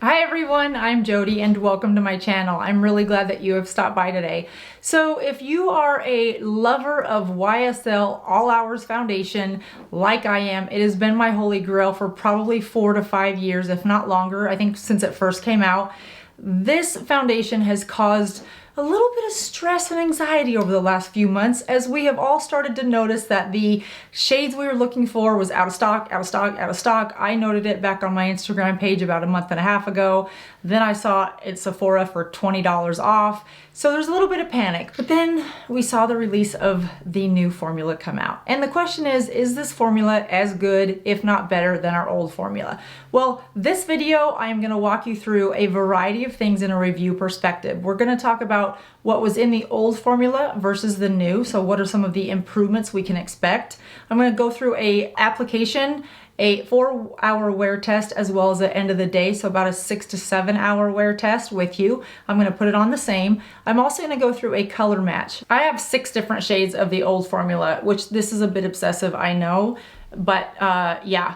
Hi everyone, I'm Jodi and welcome to my channel. I'm really glad that you have stopped by today. So if you are a lover of YSL All Hours Foundation, like I am, it has been my holy grail for probably 4 to 5 years, if not longer, I think since it first came out. This foundation has caused a little bit of stress and anxiety over the last few months as we have all started to notice that the shades we were looking for was out of stock, out of stock, out of stock. I noted it back on my Instagram page about a month and a half ago. Then I saw it at Sephora for $20 off. So there's a little bit of panic, but then we saw the release of the new formula come out. And the question is this formula as good, if not better, than our old formula? Well, this video, I am gonna walk you through a variety of things in a review perspective. We're gonna talk about what was in the old formula versus the new. So what are some of the improvements we can expect? I'm gonna go through a application, a 4-hour wear test, as well as the end of the day, so about a 6 to 7 hour wear test with you. I'm gonna put it on the same. I'm also gonna go through a color match. I have 6 different shades of the old formula, which this is a bit obsessive, I know, but yeah.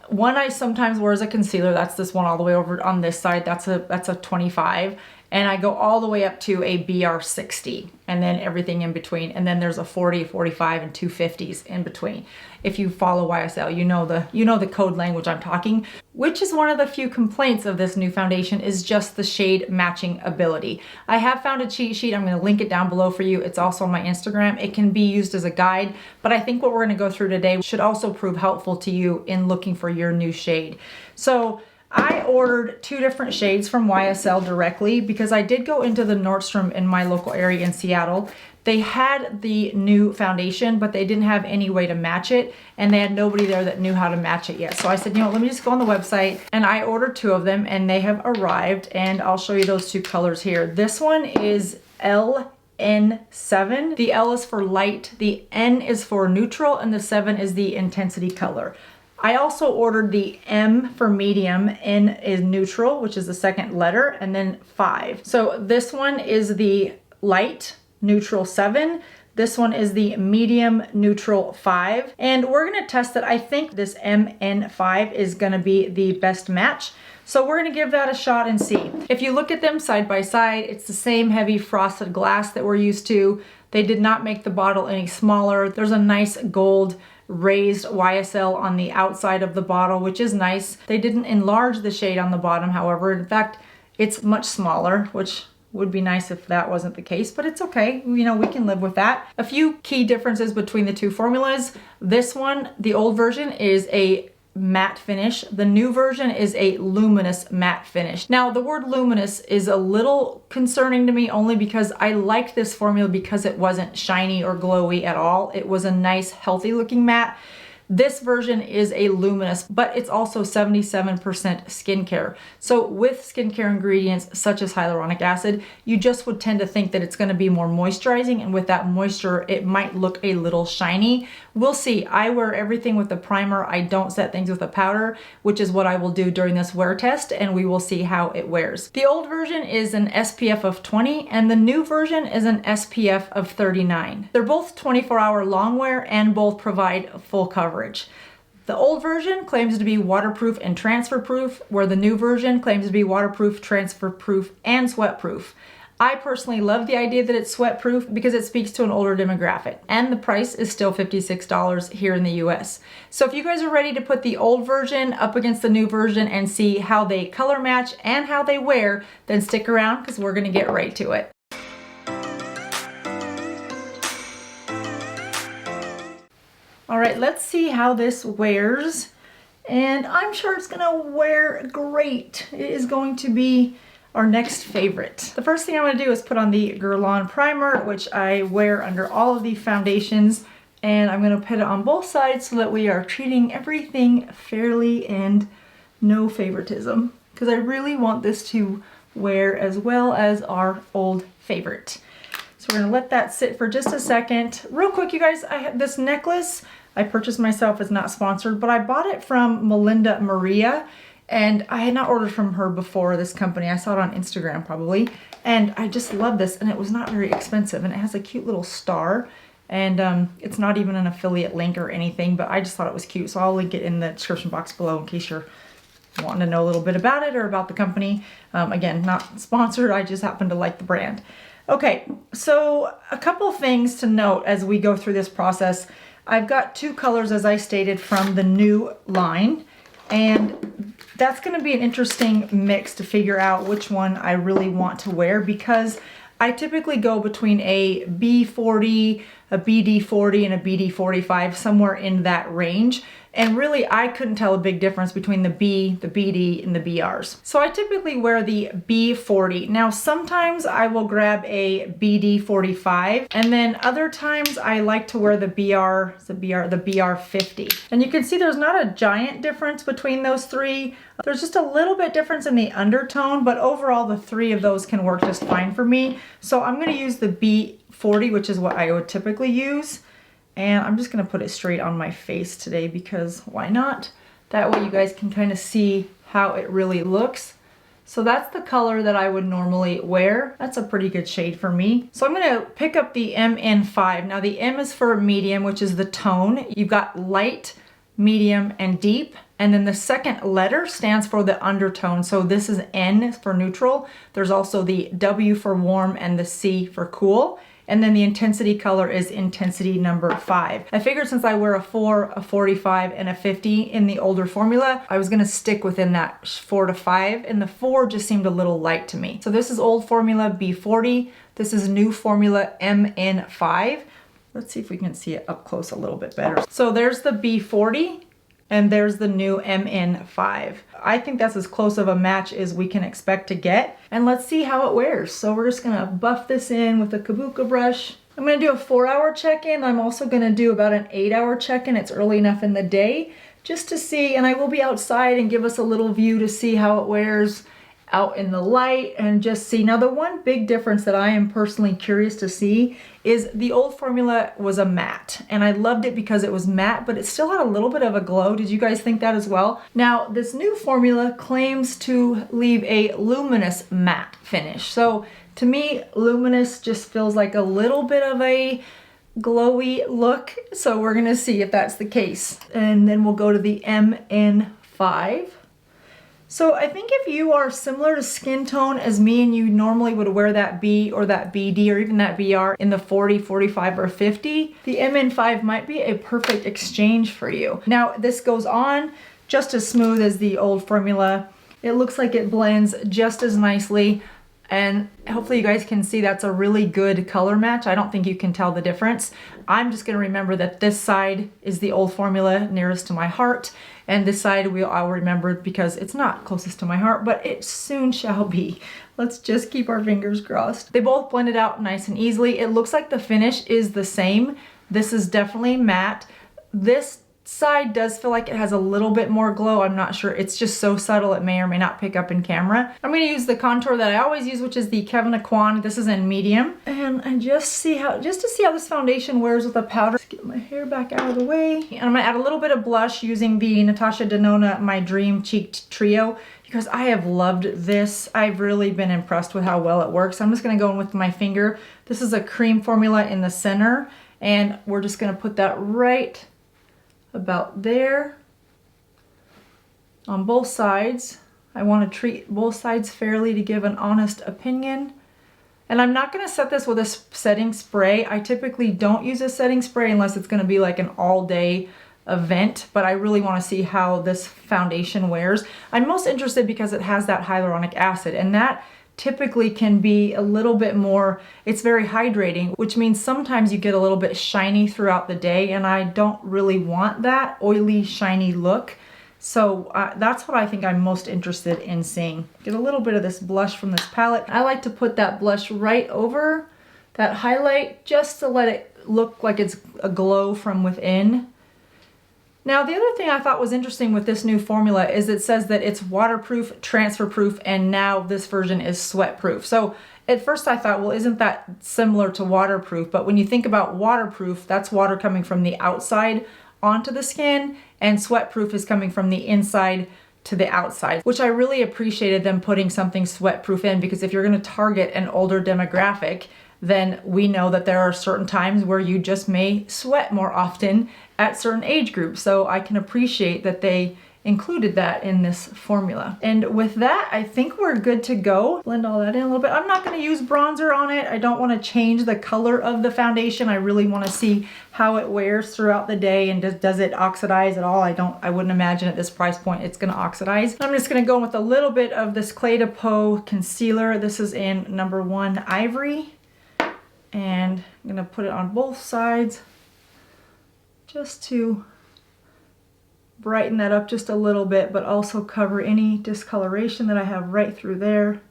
One I sometimes wear as a concealer, that's this one all the way over on this side, that's a 25. And I go all the way up to a BR60 and then everything in between. And then there's a 40, 45, and 250s in between. If you follow YSL, you know the code language I'm talking, which is one of the few complaints of this new foundation is just the shade matching ability. I have found a cheat sheet. I'm going to link it down below for you. It's also on my Instagram. It can be used as a guide, but I think what we're going to go through today should also prove helpful to you in looking for your new shade. So I ordered 2 different shades from YSL directly because I did go into the Nordstrom in my local area in Seattle. They had the new foundation, but they didn't have any way to match it, and they had nobody there that knew how to match it yet. So I said, you know, let me just go on the website, and I ordered 2 of them, and they have arrived, and I'll show you those 2 colors here. This one is N7. The L is for light, the N is for neutral, and the 7 is the intensity color. I also ordered the M for medium, N is neutral, which is the second letter, and then 5. So this one is the light, neutral 7. This one is the medium, neutral 5. And we're gonna test it. I think this MN5 is gonna be the best match. So we're gonna give that a shot and see. If you look at them side by side, it's the same heavy frosted glass that we're used to. They did not make the bottle any smaller. There's a nice gold raised YSL on the outside of the bottle, which is nice. They didn't enlarge the shade on the bottom, however. In fact, it's much smaller, which would be nice if that wasn't the case, but it's okay. You know, we can live with that. A few key differences between the 2 formulas. This one, the old version, is a matte finish. The new version is a luminous matte finish. Now, the word luminous is a little concerning to me only because I liked this formula because it wasn't shiny or glowy at all. It was a nice, healthy looking matte. This version is a luminous, but it's also 77% skincare. So with skincare ingredients such as hyaluronic acid, you just would tend to think that it's going to be more moisturizing, and with that moisture, it might look a little shiny. We'll see. I wear everything with a primer. I don't set things with a powder, which is what I will do during this wear test, and we will see how it wears. The old version is an SPF of 20, and the new version is an SPF of 39. They're both 24-hour long wear and both provide full coverage. The old version claims to be waterproof and transfer proof, where the new version claims to be waterproof, transfer proof, and sweat proof. I personally love the idea that it's sweat proof because it speaks to an older demographic, and the price is still $56 here in the US. So if you guys are ready to put the old version up against the new version and see how they color match and how they wear, then stick around because we're gonna get right to it. All right, let's see how this wears. And I'm sure it's gonna wear great. It is going to be our next favorite. The first thing I'm gonna do is put on the Guerlain primer, which I wear under all of the foundations. And I'm gonna put it on both sides so that we are treating everything fairly and no favoritism. Because I really want this to wear as well as our old favorite. So we're gonna let that sit for just a second. Real quick, you guys, I have this necklace I purchased myself, is not sponsored, but I bought it from Melinda Maria, and I had not ordered from her before, this company. I saw it on Instagram probably, and I just love this, and it was not very expensive, and it has a cute little star, and it's not even an affiliate link or anything, but I just thought it was cute, so I'll link it in the description box below in case you're wanting to know a little bit about it or about the company. Again, not sponsored, I just happen to like the brand. Okay, so a couple things to note as we go through this process. I've got two colors, as I stated, from the new line, and that's going to be an interesting mix to figure out which one I really want to wear, because I typically go between a B40, a BD40, and a BD45, somewhere in that range. And really, I couldn't tell a big difference between the B, the BD, and the BRs. So I typically wear the B40. Now, sometimes I will grab a BD45, and then other times I like to wear the BR50. And you can see there's not a giant difference between those three. There's just a little bit difference in the undertone, but overall the three of those can work just fine for me. So I'm gonna use the B40, which is what I would typically use. And I'm just gonna put it straight on my face today because why not? That way you guys can kind of see how it really looks. So that's the color that I would normally wear. That's a pretty good shade for me. So I'm gonna pick up the MN5. Now the M is for medium, which is the tone. You've got light, medium, and deep. And then the second letter stands for the undertone. So this is N for neutral. There's also the W for warm and the C for cool. And then the intensity color is intensity number 5. I figured since I wear a 4, a 45, and a 50 in the older formula, I was gonna stick within that 4 to 5, and the 4 just seemed a little light to me. So this is old formula B40. This is new formula MN5. Let's see if we can see it up close a little bit better. So there's the B40. And there's the new MN5. I think that's as close of a match as we can expect to get. And let's see how it wears. So we're just gonna buff this in with a kabuki brush. I'm gonna do a 4-hour check-in. I'm also gonna do about an 8-hour check-in. It's early enough in the day just to see, and I will be outside and give us a little view to see how it wears out in the light and just see. Now the one big difference that I am personally curious to see is the old formula was a matte, and I loved it because it was matte, but it still had a little bit of a glow. Did you guys think that as well? Now this new formula claims to leave a luminous matte finish. So to me, luminous just feels like a little bit of a glowy look. So we're gonna see if that's the case. And then we'll go to the MN5. So I think if you are similar to skin tone as me and you normally would wear that B or that BD or even that BR in the 40, 45, or 50, the MN5 might be a perfect exchange for you. Now this goes on just as smooth as the old formula. It looks like it blends just as nicely, and hopefully you guys can see that's a really good color match. I don't think you can tell the difference. I'm just gonna remember that this side is the old formula nearest to my heart, and this side I'll remember because it's not closest to my heart, but it soon shall be. Let's just keep our fingers crossed. They both blended out nice and easily. It looks like the finish is the same. This is definitely matte. This side does feel like it has a little bit more glow. I'm not sure. It's just so subtle it may or may not pick up in camera. I'm going to use the contour that I always use, which is the Kevin Aquan. This is in medium. And I just to see how this foundation wears with a powder. Let's get my hair back out of the way. And I'm going to add a little bit of blush using the Natasha Denona My Dream Cheeked Trio, because I have loved this. I've really been impressed with how well it works. I'm just going to go in with my finger. This is a cream formula in the center, and we're just going to put that right about there on both sides. I want to treat both sides fairly to give an honest opinion. And I'm not going to set this with a setting spray. I typically don't use a setting spray unless it's going to be like an all-day event, but I really want to see how this foundation wears. I'm most interested because it has that hyaluronic acid, and that typically can be a little bit more, it's very hydrating, which means sometimes you get a little bit shiny throughout the day, and I don't really want that oily, shiny look. So that's what I think I'm most interested in seeing. Get a little bit of this blush from this palette. I like to put that blush right over that highlight just to let it look like it's a glow from within. Now, the other thing I thought was interesting with this new formula is it says that it's waterproof, transfer proof, and now this version is sweat proof. So at first I thought, well, isn't that similar to waterproof? But when you think about waterproof, that's water coming from the outside onto the skin, and sweat proof is coming from the inside to the outside, which I really appreciated them putting something sweat proof in, because if you're gonna target an older demographic, then we know that there are certain times where you just may sweat more often at certain age groups. So I can appreciate that they included that in this formula. And with that, I think we're good to go. Blend all that in a little bit. I'm not going to use bronzer on it. I don't want to change the color of the foundation. I really want to see how it wears throughout the day, and does it oxidize at all. I wouldn't imagine at this price point it's going to oxidize. I'm just going to go with a little bit of this Clé de Peau concealer. This is in number 1 Ivory, and I'm going to put it on both sides just to brighten that up just a little bit, but also cover any discoloration that I have right through there,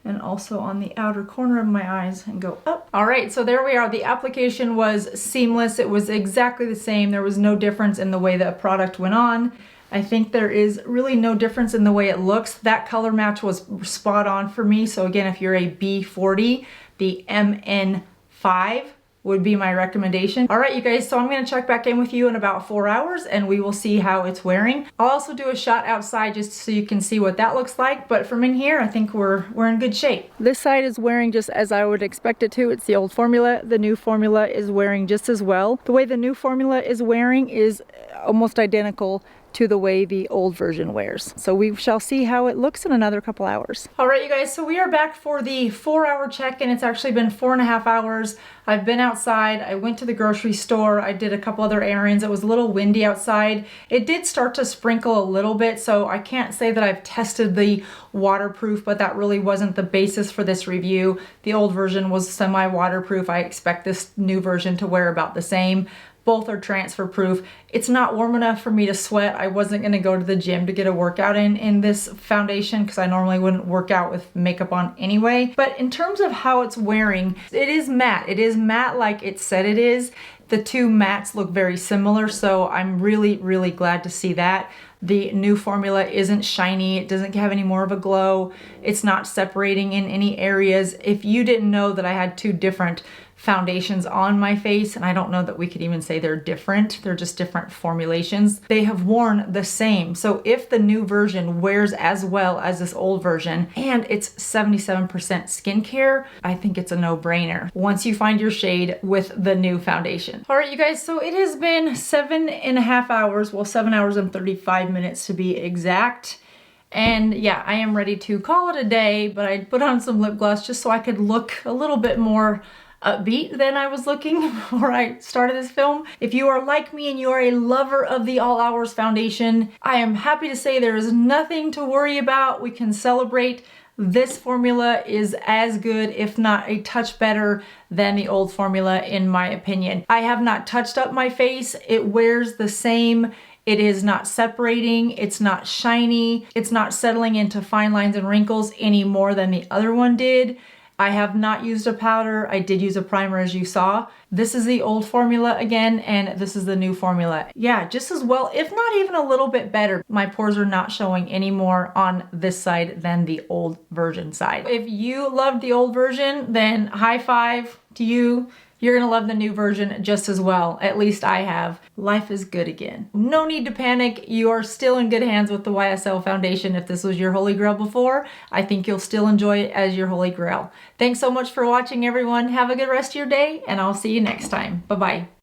and also on the outer corner of my eyes, and go up. All right, so there we are. The application was seamless. It was exactly the same. There was no difference in the way the product went on. I think there is really no difference in the way it looks. That color match was spot on for me. So again, if you're a B40, the MN5 would be my recommendation. All right, you guys, so I'm gonna check back in with you in about 4 hours and we will see how it's wearing. I'll also do a shot outside just so you can see what that looks like, but from in here, I think we're in good shape. This side is wearing just as I would expect it to. It's the old formula. The new formula is wearing just as well. The way the new formula is wearing is almost identical to the way the old version wears. So we shall see how it looks in another couple hours. All right, you guys, so we are back for the 4-hour check, and it's actually been 4.5 hours. I've been outside, I went to the grocery store, I did a couple other errands. It was a little windy outside. It did start to sprinkle a little bit, so I can't say that I've tested the waterproof, but that really wasn't the basis for this review. The old version was semi-waterproof. I expect this new version to wear about the same. Both are transfer proof. It's not warm enough for me to sweat. I wasn't gonna go to the gym to get a workout in this foundation because I normally wouldn't work out with makeup on anyway. But in terms of how it's wearing, it is matte. It is matte like it said it is. The two mattes look very similar, so I'm really, really glad to see that. The new formula isn't shiny. It doesn't have any more of a glow. It's not separating in any areas. If you didn't know that I had two different foundations on my face, and I don't know that we could even say they're different, they're just different formulations, they have worn the same. So if the new version wears as well as this old version, and it's 77% skincare, I think it's a no-brainer once you find your shade with the new foundation. All right, you guys, so it has been 7.5 hours, well, 7 hours and 35 minutes to be exact. And yeah, I am ready to call it a day, but I put on some lip gloss just so I could look a little bit more upbeat than I was looking before I started this film. If you are like me and you are a lover of the All Hours foundation, I am happy to say there is nothing to worry about. We can celebrate. This formula is as good, if not a touch better than the old formula, in my opinion. I have not touched up my face. It wears the same. It is not separating, it's not shiny, it's not settling into fine lines and wrinkles any more than the other one did. I have not used a powder. I did use a primer, as you saw. This is the old formula again, and this is the new formula. Yeah, just as well, if not even a little bit better. My pores are not showing any more on this side than the old version side. If you loved the old version, then high five to you. You're gonna love the new version just as well. At least I have. Life is good again. No need to panic. You are still in good hands with the YSL foundation. If this was your holy grail before, I think you'll still enjoy it as your holy grail. Thanks so much for watching, everyone. Have a good rest of your day, and I'll see you next time. Bye-bye.